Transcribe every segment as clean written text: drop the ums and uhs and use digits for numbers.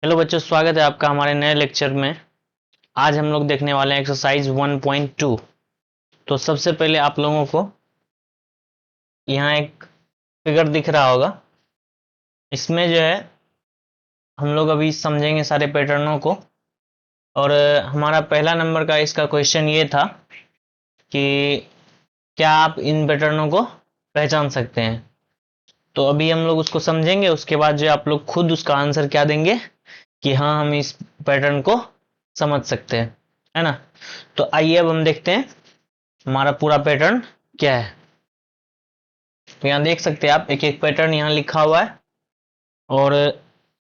Hello बच्चों, स्वागत है आपका हमारे नए लेक्चर में। आज हम लोग देखने वाले हैं एक्सरसाइज 1.2। तो सबसे पहले आप लोगों को यहाँ एक फिगर दिख रहा होगा। इसमें जो है हम लोग अभी समझेंगे सारे पैटर्नों को। और हमारा पहला नंबर का इसका क्वेश्चन ये था कि क्या आप इन पैटर्नों को पहचान सकते हैं। तो अभी हम लोग उसको समझेंगे, उसके बाद जो आप लोग खुद उसका आंसर क्या देंगे कि हाँ हम इस पैटर्न को समझ सकते हैं, है ना। तो आइए अब हम देखते हैं हमारा पूरा पैटर्न क्या है। तो यहाँ देख सकते हैं आप, एक एक पैटर्न यहाँ लिखा हुआ है और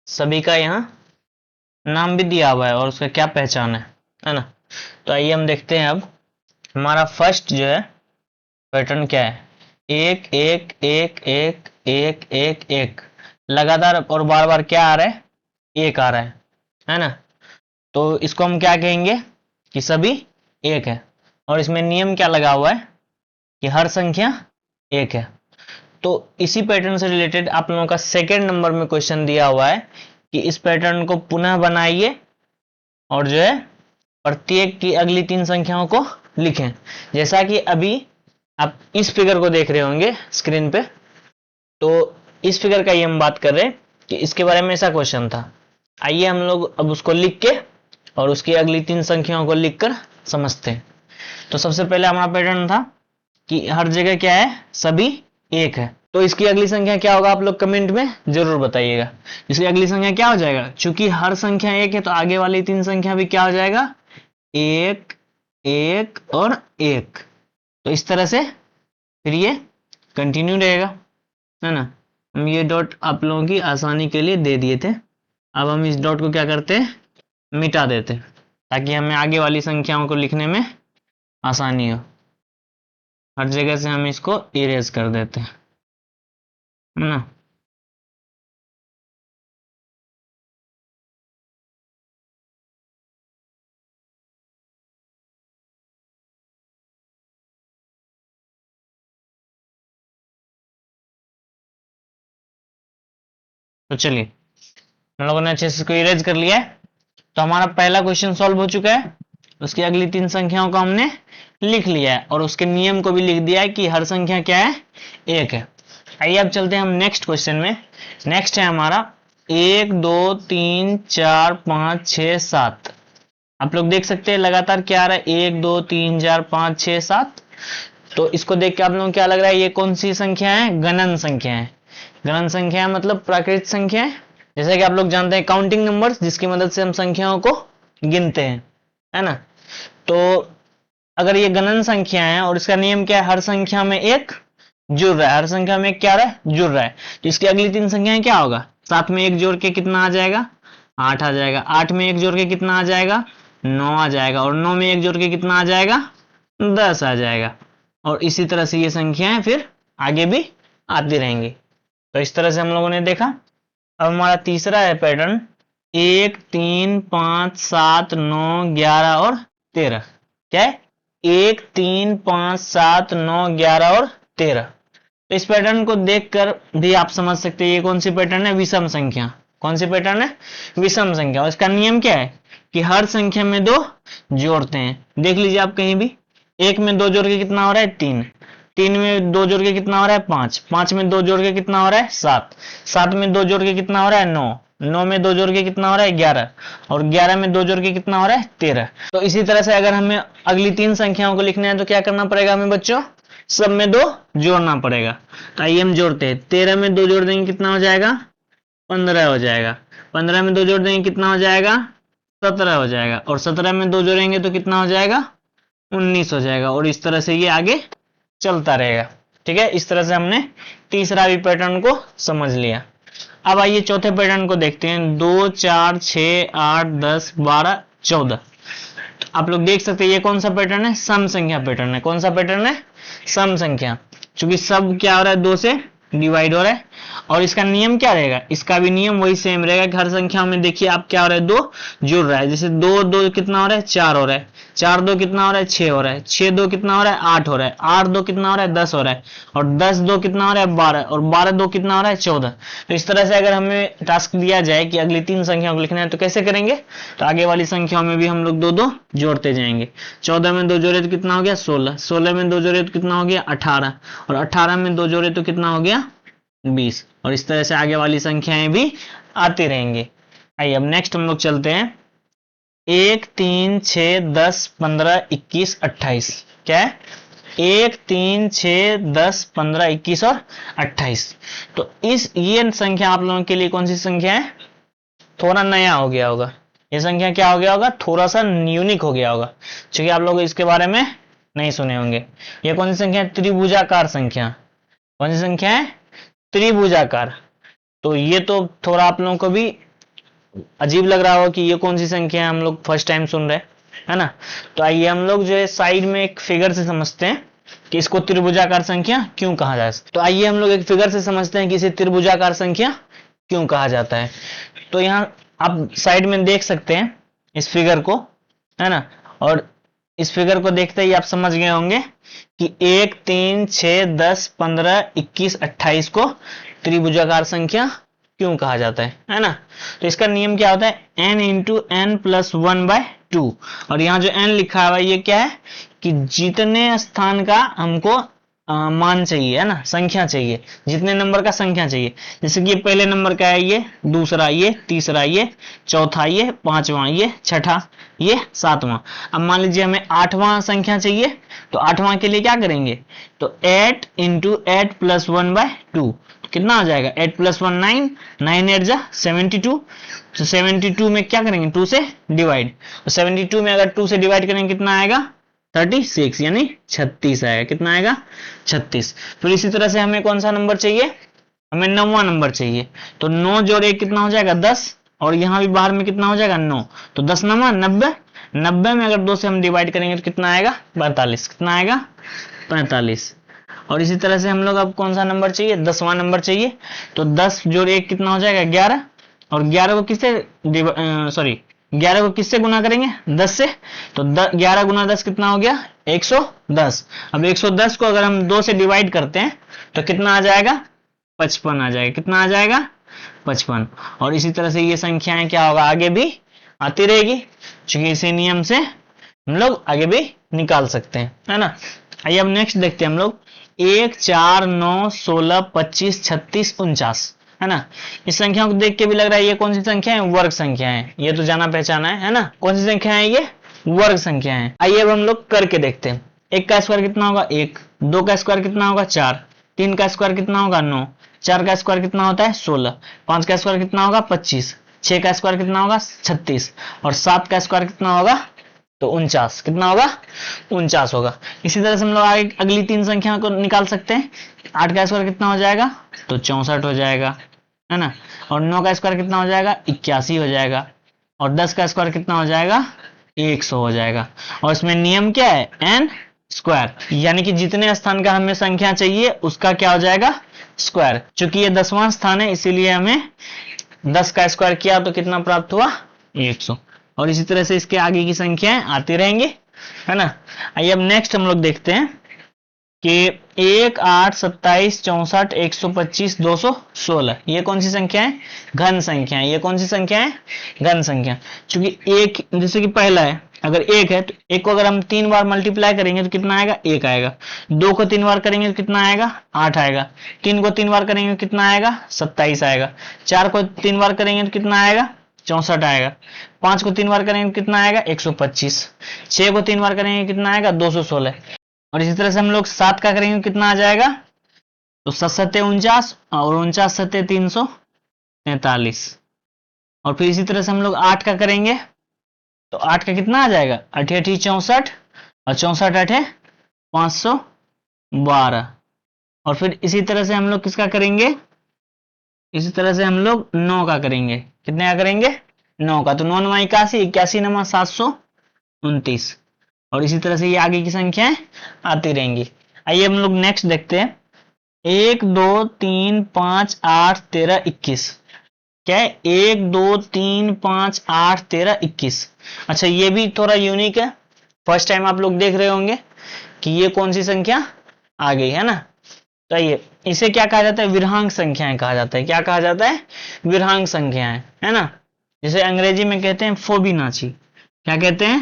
सभी का यहाँ नाम भी दिया हुआ है और उसका क्या पहचान है ना। तो आइए हम देखते हैं अब हमारा फर्स्ट जो है पैटर्न क्या है। एक एक एक एक एक एक एक लगातार और बार बार क्या आ रहा है, एक आ रहा है ना। तो इसको हम क्या कहेंगे कि सभी एक है। और इसमें नियम क्या लगा हुआ है कि हर संख्या एक है। तो इसी पैटर्न से रिलेटेड आप लोगों का सेकेंड नंबर में क्वेश्चन दिया हुआ है कि इस पैटर्न को पुनः बनाइए और जो है प्रत्येक की अगली तीन संख्याओं को लिखें। जैसा कि अभी आप इस फिगर को देख रहे होंगे स्क्रीन पे, तो इस फिगर का ही हम बात कर रहे हैं कि इसके बारे में ऐसा क्वेश्चन था। आइए हम लोग अब उसको लिख के और उसकी अगली तीन संख्याओं को लिखकर समझते हैं। तो सबसे पहले हमारा पैटर्न था कि हर जगह क्या है, सभी एक है। तो इसकी अगली संख्या क्या होगा, आप लोग कमेंट में जरूर बताइएगा। इसकी अगली संख्या क्या हो जाएगा, चूंकि हर संख्या एक है तो आगे वाली तीन संख्या भी क्या हो जाएगा, एक एक और एक। तो इस तरह से फिर ये कंटिन्यू रहेगा, है ना। हम ये डॉट आप लोगों की आसानी के लिए दे दिए थे। अब हम इस डॉट को क्या करते हैं, मिटा देते ताकि हमें आगे वाली संख्याओं को लिखने में आसानी हो। हर जगह से हम इसको इरेज कर देते हैं, है ना। तो चलिए हम लोगों ने अच्छे से इसको इरेज कर लिया है। तो हमारा पहला क्वेश्चन सॉल्व हो चुका है। उसकी अगली तीन संख्याओं को हमने लिख लिया है और उसके नियम को भी लिख दिया है कि हर संख्या क्या है, एक है। आइए अब चलते हैं हम नेक्स्ट क्वेश्चन में। नेक्स्ट है हमारा 1 2 3 4 5 6 7। आप लोग देख सकते हैं लगातार क्या आ रहा है, 1 2 3 4 5 6 7। तो इसको देख के आप लोगों को क्या लग रहा है, ये कौन सी संख्या है, गणन संख्या है। गणन संख्या मतलब प्राकृत संख्या है। जैसे कि आप लोग जानते हैं काउंटिंग नंबर्स, जिसकी मदद से हम संख्याओं को गिनते हैं, है ना। तो अगर ये गणन संख्या है और इसका नियम क्या है, हर संख्या में एक जुड़ रहा है। हर संख्या में एक क्या रहा है, जुड़ रहा है। तो इसकी अगली तीन संख्याएं क्या होगा, 7 में एक जोड़ के कितना आ जाएगा, 8 आ जाएगा। 8 में एक जोड़ के कितना आ जाएगा, 9 आ जाएगा। और 9 में एक जोड़ के कितना आ जाएगा, 10 आ जाएगा। और इसी तरह से ये संख्याएं फिर आगे भी आती रहेंगी। तो इस तरह से हम लोगों ने देखा। अब हमारा तीसरा है पैटर्न 1 3 5 7 9 11 और 13। क्या है, 1 3 5 7 9 11 और 13। तो इस पैटर्न को देखकर भी आप समझ सकते हैं ये कौन सी पैटर्न है, विषम संख्या। कौन सी पैटर्न है, विषम संख्या। और इसका नियम क्या है कि हर संख्या में दो जोड़ते हैं। देख लीजिए आप कहीं भी, 1 में 2 जोड़ के कितना हो रहा है, 3। 3 में 2 जोड़ के कितना हो रहा है, 5। 5 में 2 जोड़ के कितना हो रहा है, 7। 7 में 2 जोड़ के कितना हो रहा है, 9। 9 में 2 जोड़ के कितना हो रहा है, 11। और 11 में 2 जोड़ के कितना हो रहा है, 13। तो इसी तरह से अगर हमें अगली तीन संख्याओं को लिखना है तो क्या करना पड़ेगा हमें बच्चों, सब में 2 जोड़ना पड़ेगा। तो आइए हम जोड़ते हैं। 13 में 2 जोड़ देंगे कितना हो जाएगा, 15 हो जाएगा। 15 में 2 जोड़ देंगे कितना हो जाएगा, 17 हो जाएगा। और 17 में 2 जोड़ेंगे तो कितना हो जाएगा, 19 हो जाएगा। और इस तरह से ये आगे चलता रहेगा। ठीक है, इस तरह से हमने तीसरा भी पैटर्न को समझ लिया। अब आइए चौथे पैटर्न को देखते हैं। 2 4 6 8 10 12 14। आप लोग देख सकते हैं ये कौन सा पैटर्न है, सम संख्या पैटर्न है। कौन सा पैटर्न है, सम संख्या। चूंकि सब क्या हो रहा है, 2 से डिवाइड हो रहा है। और इसका नियम क्या रहेगा, इसका भी नियम वही सेम रहेगा कि हर संख्या में देखिए आप क्या हो रहा है, 2 जुड़ रहा है। जैसे 2 2 कितना हो रहा है, 4 हो रहा है, 4 2 कितना हो रहा है, 6 हो रहा है, 6 2 कितना हो रहा है, 8 हो रहा है, 8 2 कितना हो रहा है, 10 हो रहा है, और 10 2 कितना हो रहा है, 12, और 12 2 कितना हो रहा है, 14। तो इस तरह से अगर हमें टास्क दिया जाए कि अगली 3 संख्याओं को लिखना है तो कैसे करेंगे, तो आगे वाली संख्याओं में भी हम लोग 2 2 जोड़ते जाएंगे। 14 में 2 जोड़े तो कितना हो गया, 16, 16 में 2 जोड़े तो कितना हो गया, 18, और 18 में 2 जोड़े तो कितना हो गया, 20। और इस तरह से आगे वाली संख्याएं भी आती रहेंगी। आइए अब नेक्स्ट हम लोग चलते हैं, 1 3 6 10 15 21 28। क्या है, 1 3 6 10 15 21 और 28। तो ये संख्या आप लोगों के लिए कौन सी संख्या है, थोड़ा नया हो गया होगा। ये संख्या क्या हो गया होगा, थोड़ा सा यूनिक हो गया होगा, क्योंकि आप लोग इसके बारे में नहीं सुने होंगे। ये कौन सी संख्या है, त्रिभुजाकार संख्या। कौन सी संख्या है, त्रिभुजाकार। तो ये तो थोड़ा आप लोगों को भी अजीब लग रहा होगा कि ये कौन सी संख्या है, हम लोग फर्स्ट टाइम सुन रहे है ना। तो आइए हम लोग जो है साइड में एक फिगर से समझते हैं कि इसको त्रिभुजाकार संख्या क्यों कहा जाता है। तो आइए हम लोग एक फिगर से समझते हैं कि इसे त्रिभुजाकार संख्या क्यों कहा जाता है। तो यहाँ आप साइड में देख सकते हैं इस फिगर को, है ना, और इस फिगर को देखते ही आप समझ गए होंगे कि 1 3 6 10 15 21 28 को त्रिभुजाकार संख्या क्यों कहा जाता है ना। तो इसका नियम क्या होता है, n इंटू एन प्लस 1/2। और यहाँ जो n लिखा हुआ है ये क्या है कि जितने स्थान का हमको मान चाहिए, है ना, संख्या चाहिए, जितने नंबर का संख्या चाहिए। जैसे कि ये पहले नंबर का है, ये दूसरा, ये तीसरा, ये चौथा, ये पांचवा, ये छठा, ये सातवां। अब मान लीजिए हमें 8वां संख्या चाहिए, तो 8वां के लिए क्या करेंगे, तो 8 इंटू 8 प्लस 1/2 कितना हो जाएगा, 8 प्लस 1 9, 9 8 जा 72। तो 72 में क्या करेंगे, 2 से डिवाइड। तो 72 में अगर 2 से डिवाइड करेंगे कितना आएगा, 36 यानी 36 आएगा। कितना आएगा, 36। फिर इसी तरह से हमें कौन सा नंबर चाहिए, हमें 9वां नंबर चाहिए। तो 9 जोड़े कितना हो जाएगा, 10, और यहाँ भी बाहर में कितना हो जाएगा, 9। तो 10 9 90, 90 में अगर 2 से हम डिवाइड करेंगे तो कितना आएगा, 45। कितना आएगा, 45। और इसी तरह से हम लोग अब कौन सा नंबर चाहिए, 10वां नंबर चाहिए। तो 10 जोड़े 1 कितना हो जाएगा, 11, और 11 को किससे 11 को किससे गुना करेंगे, 10 से। तो 11 गुना 10 कितना हो गया, 110। अब 110 को अगर हम 2 से डिवाइड करते हैं तो कितना आ जाएगा, 55 आ जाएगा। कितना आ जाएगा, 55। और इसी तरह से ये संख्याएं क्या होगा, आगे भी आती रहेगी, क्योंकि इसी नियम से हम लोग आगे भी निकाल सकते हैं, है ना। आइए अब नेक्स्ट देखते हैं हम लोग, 1 4 9 16 25 36 49, है ना। इस संख्या को देख के भी लग रहा है ये कौन सी संख्या है, वर्ग संख्या है। ये तो जाना पहचाना है ना। कौन सी संख्या है, ये वर्ग संख्या है। आइए अब हम लोग करके देखते हैं। 1 का स्क्वायर कितना होगा, 1, 2 का स्क्वायर कितना होगा, 4, 3 का स्क्वायर कितना होगा, 9, 4 का स्क्वायर कितना होता है, 16, 5 का स्क्वायर कितना होगा, 25, 6 का स्क्वायर कितना होगा, 36, और 7 का स्क्वायर कितना होगा, तो 49। कितना होगा, 49 होगा। इसी तरह से हम लोग आगे अगली 3 संख्या को निकाल सकते हैं। 8 का स्क्वायर कितना हो जाएगा, तो 64 हो जाएगा, है ना। और 9 का स्क्वायर कितना हो जाएगा, 81 हो जाएगा, और 10 का स्क्वायर कितना हो जाएगा, 100 हो जाएगा। और इसमें नियम क्या है, n स्क्वायर, यानी कि जितने स्थान का हमें संख्या चाहिए उसका क्या हो जाएगा, स्क्वायर। चूंकि ये 10वां स्थान है इसीलिए हमें 10 का स्क्वायर किया तो कितना प्राप्त हुआ, 100। और इसी तरह से इसके आगे की संख्याएं आती रहेंगी, है ना। आइए अब नेक्स्ट हम लोग देखते हैं कि 1 8 27 64 125 216, ये कौन सी संख्या है, घन संख्या है। ये कौन सी संख्या है, घन संख्या। क्योंकि एक जैसे कि पहला है, अगर 1 है तो 1 को अगर हम 3 बार मल्टीप्लाई करेंगे तो कितना आएगा, 1 आएगा। 2 को 3 बार करेंगे तो कितना आएगा, 8 आएगा। 3 को 3 बार करेंगे तो कितना आएगा, 27 आएगा। 4 को 3 बार करेंगे तो कितना आएगा, 64 आएगा। 5 को 3 बार करेंगे तो कितना आएगा, 125। 6 को 3 बार करेंगे कितना आएगा, 216। और इसी तरह से हम लोग 7 का करेंगे कितना आ जाएगा, तो 7 7 49, और 49 7 343। और फिर इसी तरह से हम लोग 8 का करेंगे तो 8 का कितना आ जाएगा, 8 8 64, और 64 8 512। और फिर इसी तरह से हम लोग किसका करेंगे, इसी तरह से हम लोग 9 का करेंगे। कितने का करेंगे, 9 का। तो 9 9 81, 81 9 729। और इसी तरह से ये आगे की संख्याएं आती रहेंगी। आइए हम लोग नेक्स्ट देखते हैं 1 2 3 5 8 13 21। क्या है? 1 2 3 5 8 13 21। अच्छा, ये भी थोड़ा यूनिक है, फर्स्ट टाइम आप लोग देख रहे होंगे कि ये कौन सी संख्या आ गई है ना। तो ये इसे क्या कहा जाता है? विरहांक संख्याएं कहा जाता है। क्या कहा जाता है? विरहांक संख्याएं, है ना। जिसे अंग्रेजी में कहते हैं फोबिनाची। क्या कहते हैं?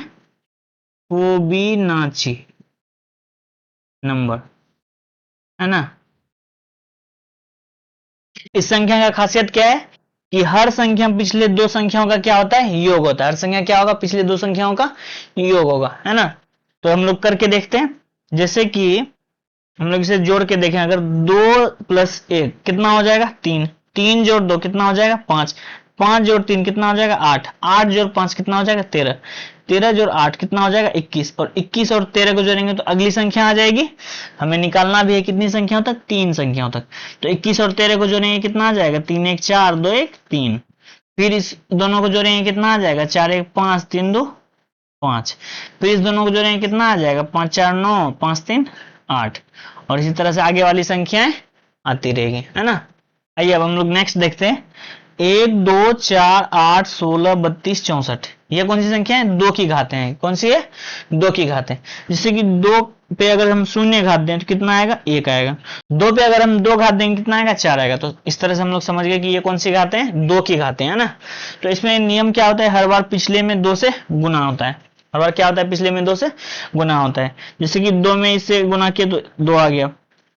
फोबिनाची नंबर, है ना। इस संख्या का खासियत क्या है कि हर संख्या पिछले दो संख्याओं का क्या होता है? योग होता है। हर संख्या क्या होगा? पिछले दो संख्याओं का योग होगा, है ना। तो हम लोग करके देखते हैं। जैसे कि हम लोग इसे जोड़ के देखें, अगर 2 + 1 कितना हो जाएगा? 3। 3 जोड़ 2 कितना हो जाएगा? 5। 5 जोड़ 3 कितना हो जाएगा? 8। 8 जोड़ 5 कितना हो जाएगा? 13। 13 जोड़ 8 कितना हो जाएगा? 21। और 21 और 13 को जोड़ेंगे तो अगली संख्या आ जाएगी। हमें निकालना भी है कितनी संख्याओं तक? 3 संख्याओं तक। तो 21 और 13 को जोड़ेंगे कितना आ जाएगा? 3 1 4 2 1 3। फिर इस दोनों को जोड़ेंगे कितना आ जाएगा? 4 1 5 3 2 5। फिर इस दोनों को जोड़ेंगे कितना आ जाएगा? 5 4 9 5 3 8। और इसी तरह से आगे वाली संख्याएं आती रहेगी, है ना। आइए अब हम लोग नेक्स्ट देखते हैं। 1 2 4 8 16 32 64। ये कौन सी संख्या है? 2 की घातें हैं। कौन सी है? 2 की घातें। जैसे कि 2 पे अगर हम शून्य घात दें तो कितना आएगा? 1 आएगा। 2 पे अगर हम 2 घात देंगे कितना आएगा? 4 आएगा। तो इस तरह से हम लोग समझ गए कि ये कौन सी घातें हैं? 2 की घातें, है ना। तो इसमें नियम क्या होता है? हर बार पिछले में 2 से गुना होता है। हर बार क्या होता है? पिछले में 2 से गुना होता है। जैसे कि 2 में इससे गुना किया तो 2 आ गया।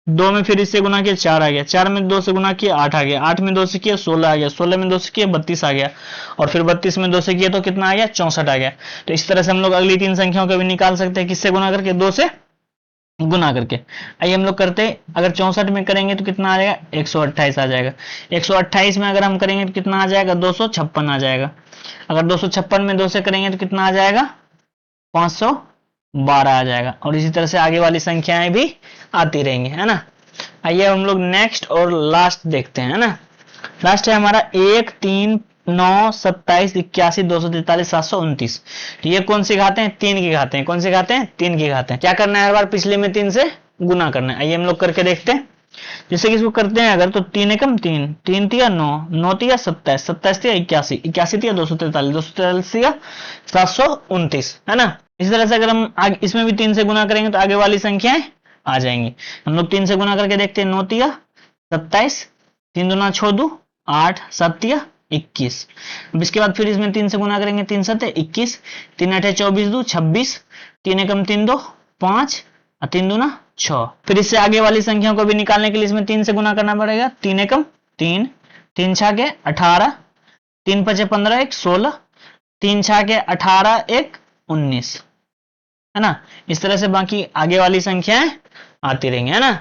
2 में फिर इससे गुना किया 4 आ गया। 4 में 2 से गुना किया 8 आ गया। 8 में 2 से किया 16 आ गया। 16 में 2 से किया 32 आ गया। और फिर 32 में 2 से किया तो कितना आ गया? 64 आ गया। तो इस तरह से हम लोग अगली 3 संख्याओं को भी निकाल सकते हैं। किससे गुना करके? 2 से गुना करके। आइए हम लोग करते हैं। अगर 64 में करेंगे तो कितना आ जाएगा? 128 आ जाएगा। 128 में अगर हम करेंगे तो कितना आ जाएगा? 256 आ जाएगा। अगर 256 में 2 से करेंगे तो कितना आ जाएगा? 512 आ जाएगा। और इसी तरह से आगे वाली संख्याएं भी आती रहेंगी, है ना। आइए हम लोग नेक्स्ट और लास्ट देखते हैं, है ना। लास्ट है हमारा 1 3 9 27 81 243 729। तो ये कौन सी घातें हैं? 3 की घातें हैं। कौन सी घातें हैं? 3 की घातें हैं। क्या करना है? हर बार पिछले में 3 से गुना करना है। आइए हम लोग करके देखते हैं। जैसे कि इसको करते हैं अगर, तो 3 एकम 3, 3 तिया 9, 9 तिया 27, 27 तिया 81, 81 तिया 243, 243 तिया 729, है ना। इसी तरह से अगर हम इसमें भी 3 से गुना करेंगे तो आगे वाली संख्याएं आ जाएंगी। हम लोग 3 से गुना करके देखते हैं। 9 तिया 27, 3 दूना 6 2 8, 7 तिया 21। अब इसके बाद फिर इसमें 3 से गुना करेंगे। 3 7 21, 3 8 24 2 26, 3 एकम 3 2 5, 3 दूना 6। फिर इससे आगे वाली संख्याओं को भी निकालने के लिए इसमें 3 से गुना करना पड़ेगा। 3 एकम 3, 3 6 के 18, 3 5 15 1 16, 3 6 के 18 1 19, है ना। इस तरह से बाकी आगे वाली संख्याएं आती रहेंगी, है ना।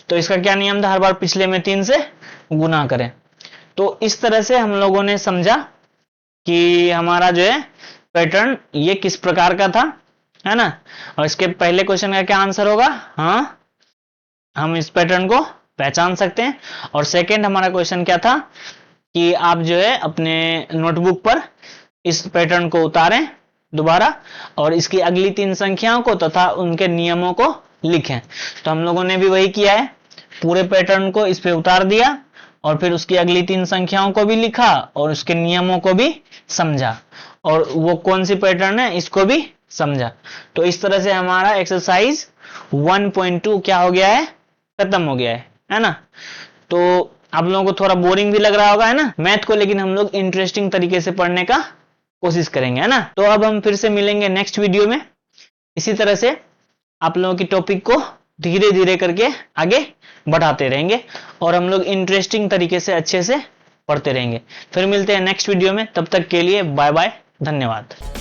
तो इसका क्या नियम था? हर बार पिछले में 3 से गुना करें। तो इस तरह से हम लोगों ने समझा कि हमारा जो है पैटर्न ये किस प्रकार का था, है ना। और इसके पहले क्वेश्चन का क्या आंसर होगा? हाँ, हम इस पैटर्न को पहचान सकते हैं। और सेकंड हमारा क्वेश्चन क्या था कि आप जो है अपने नोटबुक पर इस पैटर्न को उतारें दोबारा और इसकी अगली 3 संख्याओं को तथा उनके नियमों को लिखें। तो हम लोगों ने भी वही किया है, पूरे पैटर्न को इस पे उतार दिया और फिर उसकी अगली 3 संख्याओं को भी लिखा और उसके नियमों को भी समझा और वो कौन सी पैटर्न है इसको भी समझा। तो इस तरह से हमारा एक्सरसाइज 1.2 क्या हो गया है? खत्म हो गया है ना। तो आप लोगों को थोड़ा बोरिंग भी लग रहा होगा, है ना, मैथ को, लेकिन हम लोग इंटरेस्टिंग तरीके से पढ़ने का कोशिश करेंगे, है ना। तो अब हम फिर से मिलेंगे नेक्स्ट वीडियो में। इसी तरह से आप लोगों की टॉपिक को धीरे धीरे करके आगे बढ़ाते रहेंगे और हम लोग इंटरेस्टिंग तरीके से अच्छे से पढ़ते रहेंगे। फिर मिलते हैं नेक्स्ट वीडियो में, तब तक के लिए बाय बाय, धन्यवाद।